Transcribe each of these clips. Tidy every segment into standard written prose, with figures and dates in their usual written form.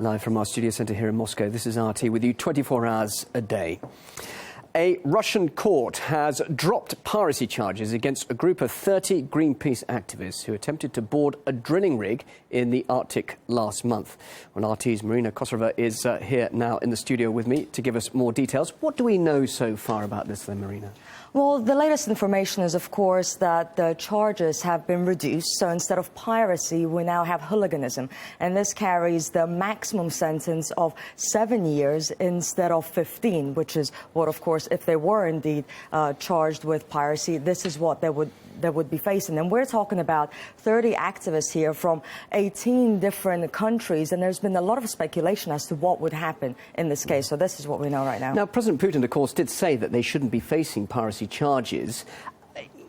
Live from our studio centre here in Moscow, this is RT with you 24 hours a day. A Russian court has dropped piracy charges against a group of 30 Greenpeace activists who attempted to board a drilling rig in the Arctic last month. Well, RT's Marina Kosareva is here now in the studio with me to give us more details. What do we know so far about this then, Marina? Well, the latest information is, of course, that the charges have been reduced. So instead of piracy, we now have hooliganism. And this carries the maximum sentence of 7 years instead of 15, which is what, of course, if they were indeed charged with piracy, this is what they would be facing. And we're talking about 30 activists here from 18 different countries. And there's been a lot of speculation as to what would happen in this case. So this is what we know right now. Now, President Putin, of course, did say that they shouldn't be facing piracy charges.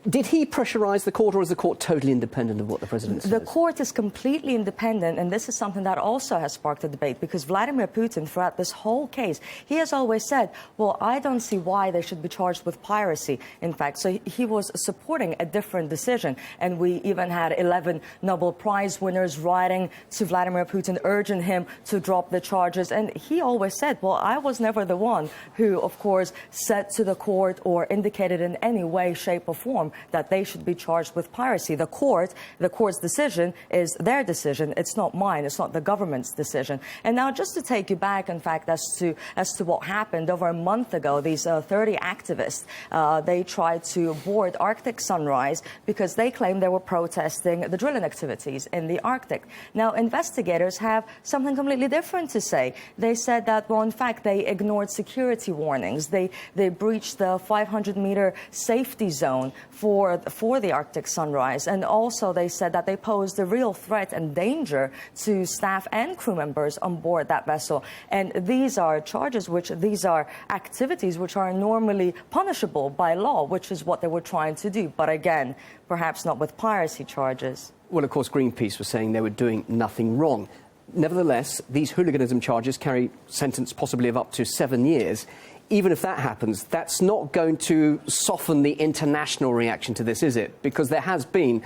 Did he pressurise the court, or is the court totally independent of what the president says? The court is completely independent, and this is something that also has sparked a debate, because Vladimir Putin, throughout this whole case, he has always said, well, I don't see why they should be charged with piracy, in fact. So he was supporting a different decision, and we even had 11 Nobel Prize winners writing to Vladimir Putin, urging him to drop the charges. And he always said, well, I was never the one who, of course, said to the court or indicated in any way, shape or form that they should be charged with piracy. The court's decision is their decision. It's not mine. It's not the government's decision. And now, just to take you back, in fact, as to what happened over a month ago, these 30 activists, they tried to board Arctic Sunrise because they claimed they were protesting the drilling activities in the Arctic. Now, investigators have something completely different to say. They said that, well, in fact, they ignored security warnings. They breached the 500-meter safety zone for the Arctic Sunrise. And also they said that they posed a real threat and danger to staff and crew members on board that vessel. And these are charges, these are activities which are normally punishable by law, which is what they were trying to do. But again, perhaps not with piracy charges. Well, of course, Greenpeace was saying they were doing nothing wrong. Nevertheless, these hooliganism charges carry a sentence possibly of up to 7 years. Even if that happens, that's not going to soften the international reaction to this, is it? Because there has been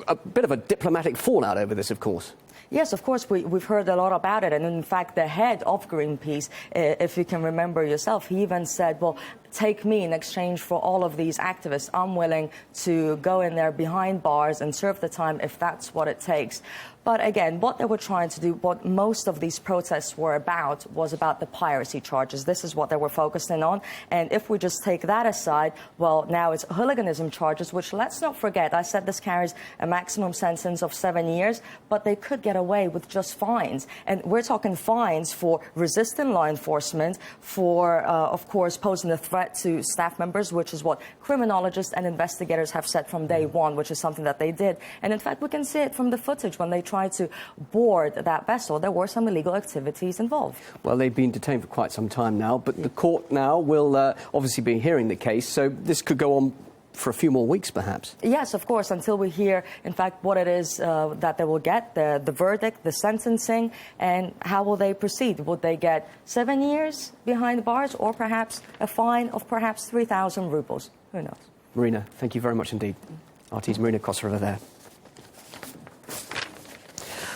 a bit of a diplomatic fallout over this, of course. Yes, of course, we've heard a lot about it. And in fact, the head of Greenpeace, if you can remember yourself, he even said, well, take me in exchange for all of these activists. I'm willing to go in there behind bars and serve the time if that's what it takes. But again, what they were trying to do, what most of these protests were about, was about the piracy charges. This is what they were focusing on. And if we just take that aside, well, now it's hooliganism charges, which, let's not forget, I said this carries a maximum sentence of 7 years, but they could get away with just fines. And we're talking fines for resisting law enforcement, for, of course, posing a threat to staff members, which is what criminologists and investigators have said from day one, which is something that they did. And in fact, we can see it from the footage when they tried to board that vessel. There were some illegal activities involved. Well, they've been detained for quite some time now, but the court now will obviously be hearing the case, so this could go on for a few more weeks, perhaps. Yes, of course, until we hear, in fact, what it is that they will get, the verdict, the sentencing, and how will they proceed. Would they get 7 years behind bars, or perhaps a fine of perhaps 3,000 rubles? Who knows? Marina, thank you very much indeed. RT's Marina Kosareva there.